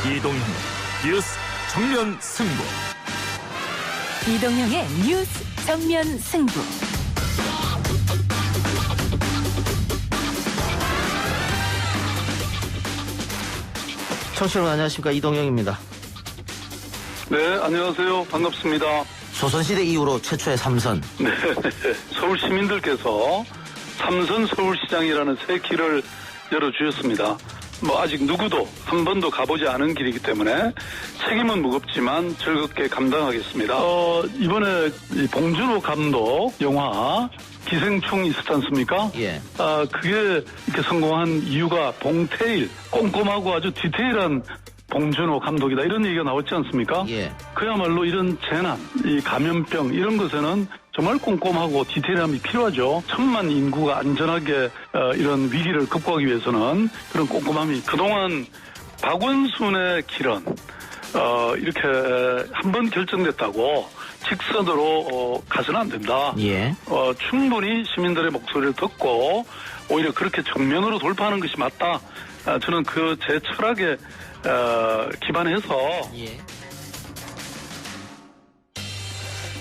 이동형 뉴스 정면 승부. 이동형의 뉴스 정면 승부. 청취자 여러분 안녕하십니까, 이동형입니다. 네, 안녕하세요. 반갑습니다. 조선시대 이후로 최초의 삼선. 네, 서울 시민들께서 삼선 서울시장이라는 새 길을 열어주셨습니다. 아직 누구도 한 번도 가보지 않은 길이기 때문에 책임은 무겁지만 즐겁게 감당하겠습니다. 이번에 봉준호 감독 영화 기생충 있었지 않습니까? 예. 그게 이렇게 성공한 이유가 봉태일, 꼼꼼하고 아주 디테일한 봉준호 감독이다, 이런 얘기가 나왔지 않습니까? 예. 그야말로 이런 재난, 이 감염병 이런 것에는 정말 꼼꼼하고 디테일함이 필요하죠. 천만 인구가 안전하게 이런 위기를 극복하기 위해서는 그런 꼼꼼함이, 그동안 박원순의 길은 이렇게 한번 결정됐다고 직선으로 가서는 안 된다. 예. 충분히 시민들의 목소리를 듣고 오히려 그렇게 정면으로 돌파하는 것이 맞다. 저는 그 제 철학에 기반해서. 예.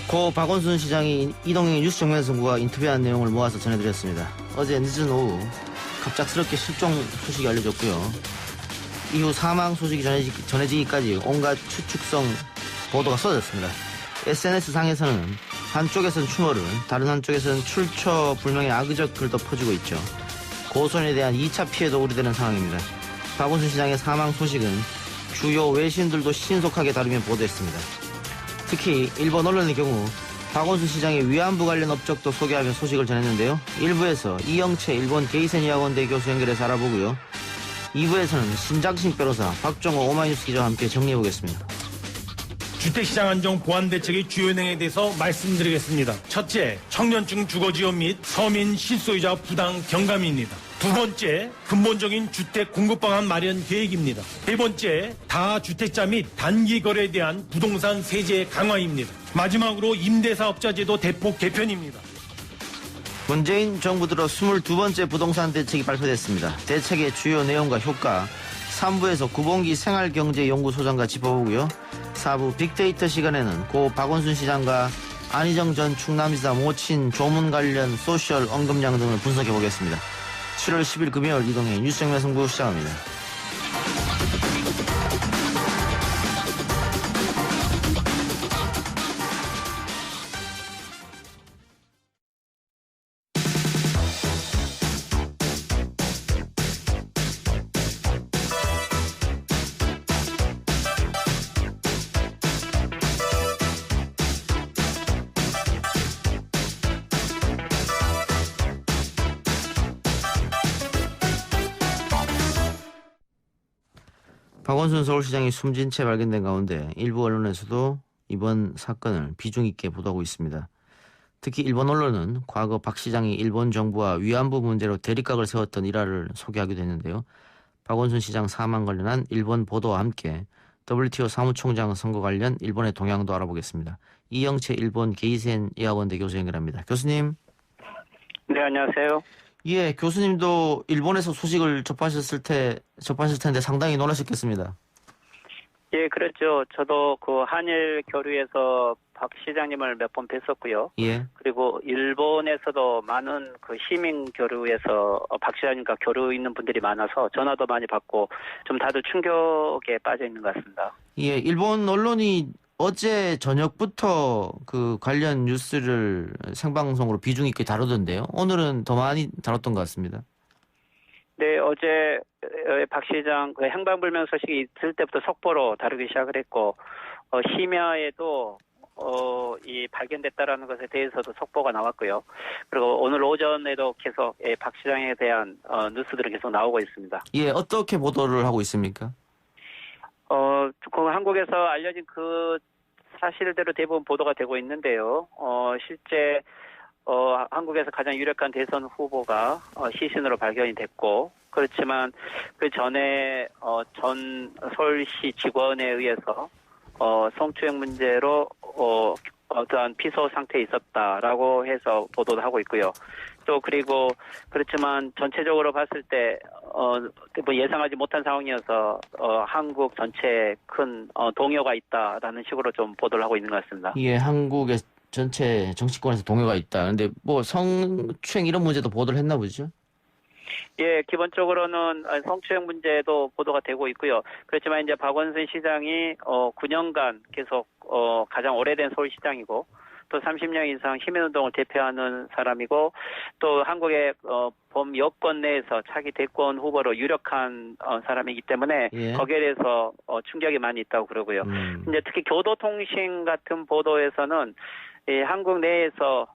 고 박원순 시장이 이동형의 뉴스 정면 승부와 인터뷰한 내용을 모아서 전해드렸습니다. 어제 늦은 오후 갑작스럽게 실종 소식이 알려졌고요. 이후 사망 소식이 전해지기까지 온갖 추측성 보도가 쏟아졌습니다. SNS상에서는 한쪽에서는 추모를, 다른 한쪽에서는 출처 불명의 악의적 글도 퍼지고 있죠. 고소인에 대한 2차 피해도 우려되는 상황입니다. 박원순 시장의 사망 소식은 주요 외신들도 신속하게 다루며 보도했습니다. 특히 일본 언론의 경우 박원순 시장의 위안부 관련 업적도 소개하며 소식을 전했는데요. 1부에서 이영채 일본 게이센 의학원대 교수 연결해서 알아보고요. 2부에서는 신장식 변호사, 박정호 오마이뉴스 기자와 함께 정리해보겠습니다. 주택시장 안정 보완 대책의 주요 내용에 대해서 말씀드리겠습니다. 첫째, 청년층 주거지원 및 서민 실소유자 부당 경감입니다. 두 번째, 근본적인 주택 공급 방안 마련 계획입니다. 세 번째, 다주택자 및 단기 거래에 대한 부동산 세제 강화입니다. 마지막으로 임대사업자제도 대폭 개편입니다. 문재인 정부 들어 22번째 부동산 대책이 발표됐습니다. 대책의 주요 내용과 효과, 3부에서 구봉기 생활경제연구소장과 짚어보고요. 4부 빅데이터 시간에는 고 박원순 시장과 안희정 전 충남지사 모친 조문 관련 소셜 언급량 등을 분석해보겠습니다. 7월 10일 금요일 이동의 뉴스 정면 승부 시작합니다. 박원순 서울시장이 숨진 채 발견된 가운데 일부 언론에서도 이번 사건을 비중 있게 보도하고 있습니다. 특히 일본 언론은 과거 박 시장이 일본 정부와 위안부 문제로 대립각을 세웠던 일화를 소개하기도 했는데요. 박원순 시장 사망 관련한 일본 보도와 함께 WTO 사무총장 선거 관련 일본의 동향도 알아보겠습니다. 이영채 일본 게이센 의학원대 교수 연결합니다. 교수님. 네, 안녕하세요. 예, 교수님도 일본에서 소식을 접하셨을 텐데 상당히 놀라셨겠습니다. 예, 그렇죠. 저도 그 한일 교류에서 박 시장님을 몇 번 뵀었고요. 예. 그리고 일본에서도 많은 그 시민 교류에서 박 시장님과 교류 있는 분들이 많아서 전화도 많이 받고 좀 다들 충격에 빠져 있는 것 같습니다. 예, 일본 언론이 어제 저녁부터 그 관련 뉴스를 생방송으로 비중 있게 다루던데요. 오늘은 더 많이 다뤘던 것 같습니다. 네, 어제 박 시장 그 행방불명 소식이 있을 때부터 속보로 다루기 시작을 했고 심야에도 이 발견됐다라는 것에 대해서도 속보가 나왔고요. 그리고 오늘 오전에도 계속 박 시장에 대한 뉴스들이 계속 나오고 있습니다. 예, 어떻게 보도를 하고 있습니까? 그 한국에서 알려진 그 사실대로 대부분 보도가 되고 있는데요. 실제 한국에서 가장 유력한 대선 후보가 시신으로 발견이 됐고, 그렇지만 그 전에 전 서울시 직원에 의해서 성추행 문제로 어떠한 피소 상태에 있었다라고 해서 보도도 하고 있고요. 또 그리고 그렇지만 전체적으로 봤을 때 뭐 예상하지 못한 상황이어서 한국 전체에 큰 동요가 있다라는 식으로 좀 보도를 하고 있는 것 같습니다. 예, 한국의 전체 정치권에서 동요가 있다. 근데 뭐 성추행 이런 문제도 보도를 했나 보죠? 예, 기본적으로는 성추행 문제도 보도가 되고 있고요. 그렇지만 이제 박원순 시장이 9년간 계속 가장 오래된 서울시장이고 또 30년 이상 시민운동을 대표하는 사람이고 또 한국의 범 여권 내에서 차기 대권 후보로 유력한 사람이기 때문에 예. 거기에 대해서 충격이 많이 있다고 그러고요. 이제 특히 교도통신 같은 보도에서는 이 한국 내에서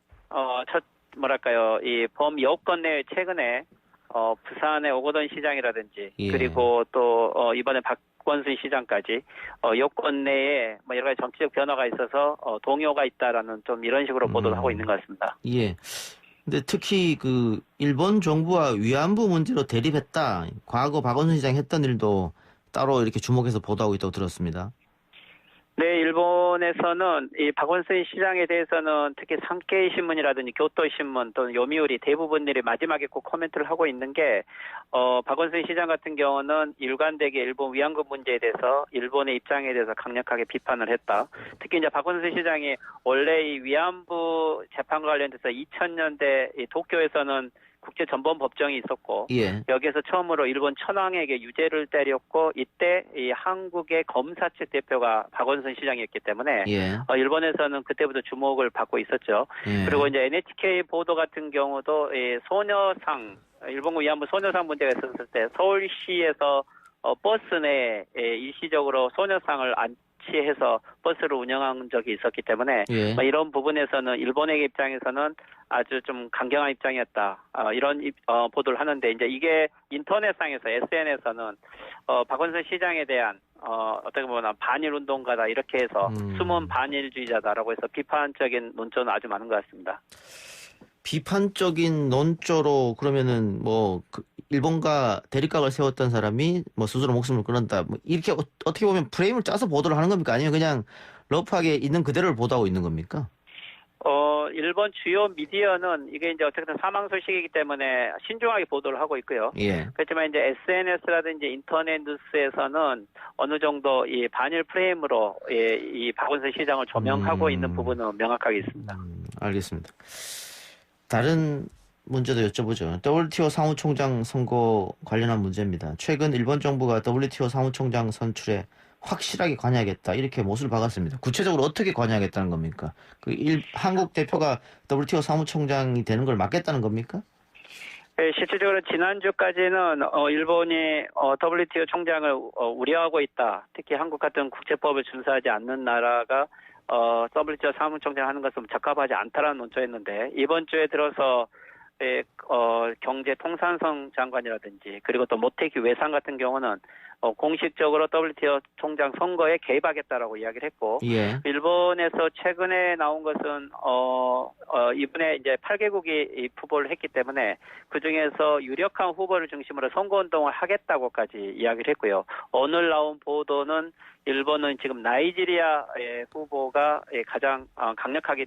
이 범 여권 내 최근에 부산의 오거돈 시장이라든지 예. 그리고 또 이번에 박원순 시장까지 여권 내에 뭐 여러 가지 정치적 변화가 있어서 동요가 있다라는 좀 이런 식으로 보도를 하고 있는 것 같습니다. 예. 근데 특히 그 일본 정부와 위안부 문제로 대립했다. 과거 박원순 시장이 했던 일도 따로 이렇게 주목해서 보도하고 있다고 들었습니다. 네, 일본에서는 이 박원순 시장에 대해서는 특히 산케이 신문이라든지 교토 신문 또는 요미우리 대부분들이 마지막에 꼭 코멘트를 하고 있는 게 박원순 시장 같은 경우는 일관되게 일본 위안부 문제에 대해서 일본의 입장에 대해서 강력하게 비판을 했다. 특히 이제 박원순 시장이 원래 이 위안부 재판과 관련돼서 2000년대 이 도쿄에서는 국제전범법정이 있었고 예. 여기에서 처음으로 일본 천황에게 유죄를 때렸고 이때 이 한국의 검사 측 대표가 박원순 시장이었기 때문에 예. 일본에서는 그때부터 주목을 받고 있었죠. 예. 그리고 이제 NHK 보도 같은 경우도 이 소녀상 일본군 위안부 소녀상 문제가 있었을 때 서울시에서 버스 내에 일시적으로 소녀상을 안치해서 버스를 운영한 적이 있었기 때문에 예. 이런 부분에서는 일본의 입장에서는 아주 좀 강경한 입장이었다. 이런 보도를 하는데 이제 이게 인터넷상에서 SNS에서는 박원순 시장에 대한 어떻게 보면 반일 운동가다 이렇게 해서 숨은 반일주의자다라고 해서 비판적인 논조는 아주 많은 것 같습니다. 비판적인 논조로 그러면은 뭐 일본과 대립각을 세웠던 사람이 뭐 스스로 목숨을 끊었다. 뭐 이렇게 어떻게 보면 프레임을 짜서 보도를 하는 겁니까? 아니면 그냥 러프하게 있는 그대로를 보도하고 있는 겁니까? 일본 주요 미디어는 이게 이제 어쨌든 사망 소식이기 때문에 신중하게 보도를 하고 있고요. 예. 그렇지만 이제 SNS라든지 인터넷 뉴스에서는 어느 정도 이 반일 프레임으로 이 박원순 시장을 조명하고 있는 부분은 명확하게 있습니다. 알겠습니다. 다른 문제도 여쭤보죠. WTO 사무총장 선거 관련한 문제입니다. 최근 일본 정부가 WTO 사무총장 선출에 확실하게 관여하겠다 이렇게 못을 박았습니다. 구체적으로 어떻게 관여하겠다는 겁니까? 한국 대표가 WTO 사무총장이 되는 걸 막겠다는 겁니까? 네, 실질적으로 지난주까지는 일본이 WTO 총장을 우려하고 있다. 특히 한국 같은 국제법을 준수하지 않는 나라가 WTO 사무총장 하는 것은 적합하지 않다라는 논조였는데 이번 주에 들어서 경제통상성 장관이라든지 그리고 또 모테기 외상 같은 경우는 공식적으로 WTO 총장 선거에 개입하겠다라고 이야기를 했고 예. 일본에서 최근에 나온 것은 이번에 이제 8개국이 후보를 했기 때문에 그 중에서 유력한 후보를 중심으로 선거운동을 하겠다고까지 이야기를 했고요. 오늘 나온 보도는 일본은 지금 나이지리아의 후보가 가장 강력하게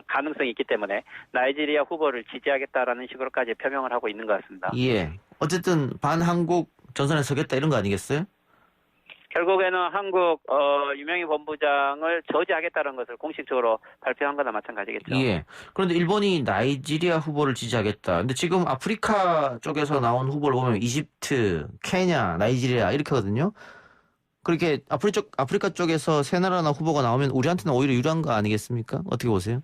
가능성이 있기 때문에 나이지리아 후보를 지지하겠다라는 식으로까지 표명을 하고 있는 것 같습니다. 예. 어쨌든 반한국 전선에 서겠다 이런 거 아니겠어요? 결국에는 한국 유명희 본부장을 저지하겠다는 것을 공식적으로 발표한 거나 마찬가지겠죠. 예. 그런데 일본이 나이지리아 후보를 지지하겠다. 근데 지금 아프리카 쪽에서 나온 후보를 보면 이집트, 케냐, 나이지리아 이렇게 하거든요. 그렇게 아프리카 쪽에서 세 나라나 후보가 나오면 우리한테는 오히려 유리한 거 아니겠습니까? 어떻게 보세요?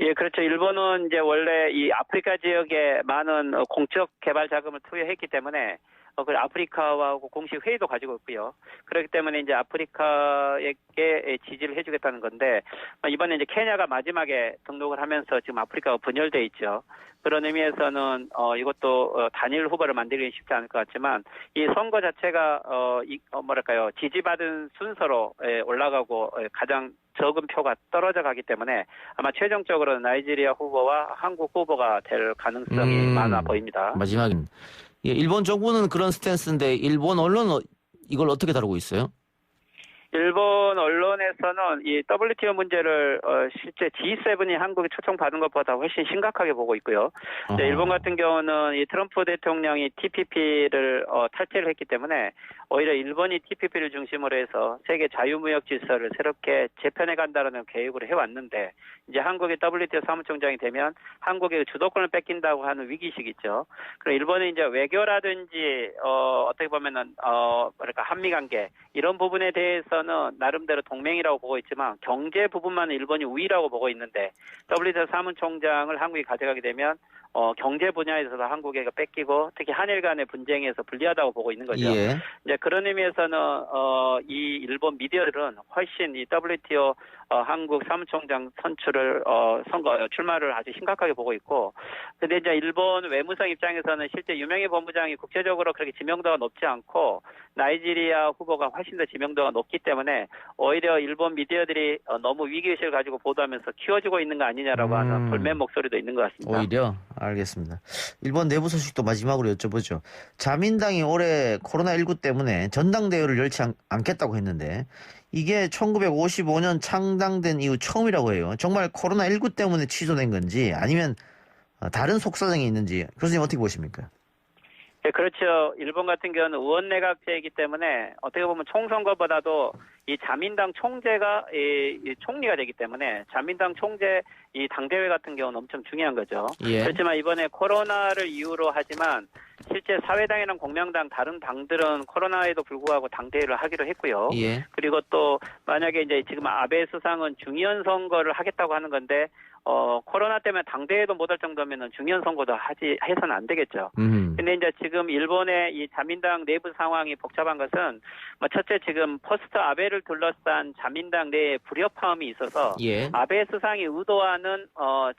예, 그렇죠. 일본은 이제 원래 이 아프리카 지역에 많은 공적 개발 자금을 투여했기 때문에 그 아프리카와 공식 회의도 가지고 있고요. 그렇기 때문에 이제 아프리카에게 지지를 해주겠다는 건데 이번에 이제 케냐가 마지막에 등록을 하면서 지금 아프리카가 분열돼 있죠. 그런 의미에서는 이것도 단일 후보를 만들기는 쉽지 않을 것 같지만 이 선거 자체가 지지받은 순서로 올라가고 가장 적은 표가 떨어져 가기 때문에 아마 최종적으로는 나이지리아 후보와 한국 후보가 될 가능성이 많아 보입니다. 마지막입니다. 예, 일본 정부는 그런 스탠스인데 일본 언론은 이걸 어떻게 다루고 있어요? 일본 언론에서는 이 WTO 문제를 실제 G7이 한국이 초청받은 것보다 훨씬 심각하게 보고 있고요. 이제 일본 같은 경우는 이 트럼프 대통령이 TPP를 탈퇴를 했기 때문에 오히려 일본이 TPP를 중심으로 해서 세계 자유무역 질서를 새롭게 재편해 간다라는 계획으로 해왔는데 이제 한국이 WTO 사무총장이 되면 한국의 주도권을 뺏긴다고 하는 위기의식이 있죠. 그럼 일본은 이제 외교라든지 어떻게 보면은 뭐랄까 한미 관계 이런 부분에 대해서는 나름대로 동맹이라고 보고 있지만 경제 부분만은 일본이 우위라고 보고 있는데 WTO 사무총장을 한국이 가져가게 되면 경제 분야에서도 한국에게 뺏기고 특히 한일 간의 분쟁에서 불리하다고 보고 있는 거죠. 예. 이제 그런 의미에서는 이 일본 미디어들은 훨씬 이 WTO 한국 사무총장 선출을 출마를 아주 심각하게 보고 있고, 근데 이제 일본 외무성 입장에서는 실제 유명희 본부장이 국제적으로 그렇게 지명도가 높지 않고 나이지리아 후보가 훨씬 더 지명도가 높기 때문에 오히려 일본 미디어들이 너무 위기의식을 가지고 보도하면서 키워지고 있는 거 아니냐라고 하는 볼멘 목소리도 있는 것 같습니다. 오히려? 알겠습니다. 일본 내부 소식도 마지막으로 여쭤보죠. 자민당이 올해 코로나19 때문에 전당대회를 열지 않겠다고 했는데 이게 1955년 창당된 이후 처음이라고 해요. 정말 코로나19 때문에 취소된 건지 아니면 다른 속사정이 있는지 교수님 어떻게 보십니까? 네, 그렇죠. 일본 같은 경우는 의원내각제이기 때문에 어떻게 보면 총선거보다도 이 자민당 총재가 이 총리가 되기 때문에 자민당 총재 이 당대회 같은 경우는 엄청 중요한 거죠. 예. 그렇지만 이번에 코로나를 이유로 하지만 실제 사회당이랑 공명당 다른 당들은 코로나에도 불구하고 당대회를 하기로 했고요. 예. 그리고 또 만약에 이제 지금 아베 수상은 중의원 선거를 하겠다고 하는 건데 코로나 때문에 당대회도 못 할 정도면은 중의원 선거도 해서는 안 되겠죠. 근데 이제 지금 일본의 이 자민당 내부 상황이 복잡한 것은 첫째 지금 포스트 아베를 둘러싼 자민당 내에 불협화음이 있어서 예. 아베 수상이 의도하는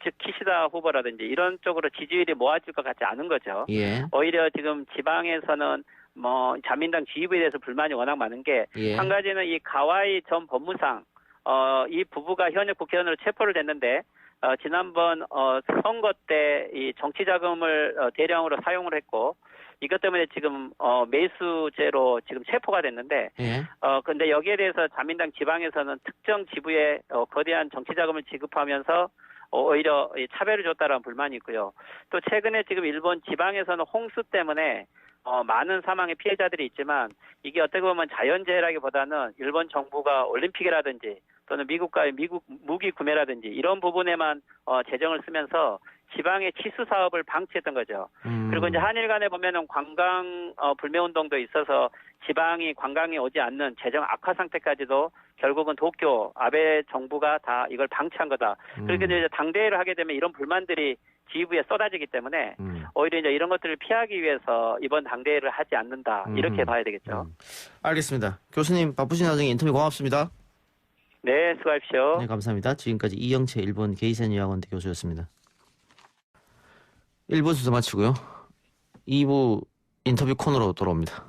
즉 키시다 후보라든지 이런 쪽으로 지지율이 모아질 것 같지 않은 거죠. 예. 오히려 지금 지방에서는 자민당 지휘부에 대해서 불만이 워낙 많은 게 한 예. 가지는 이 가와이 전 법무상 이 부부가 현역 국회의원으로 체포를 됐는데 지난번 선거 때 이 정치 자금을 대량으로 사용을 했고 이것 때문에 지금 매수죄로 지금 체포가 됐는데 예. 근데 여기에 대해서 자민당 지방에서는 특정 지부에 거대한 정치 자금을 지급하면서 오히려 차별을 줬다라는 불만이 있고요. 또 최근에 지금 일본 지방에서는 홍수 때문에 많은 사망의 피해자들이 있지만 이게 어떻게 보면 자연재해라기보다는 일본 정부가 올림픽이라든지 또는 미국과의 무기 구매라든지 이런 부분에만 재정을 쓰면서 지방의 치수 사업을 방치했던 거죠. 그리고 이제 한일 간에 보면은 관광 불매 운동도 있어서 지방이 관광이 오지 않는 재정 악화 상태까지도 결국은 도쿄 아베 정부가 다 이걸 방치한 거다. 그렇게 이제 당대회를 하게 되면 이런 불만들이 지휘부에 쏟아지기 때문에 오히려 이제 이런 것들을 피하기 위해서 이번 당대회를 하지 않는다. 이렇게 봐야 되겠죠. 알겠습니다. 교수님 바쁘신 와중에 인터뷰 고맙습니다. 네, 수고하십시오. 네, 감사합니다. 지금까지 이영채 일본 게이센 유학원대 교수였습니다. 1부 순서 마치고요. 2부 인터뷰 코너로 돌아옵니다.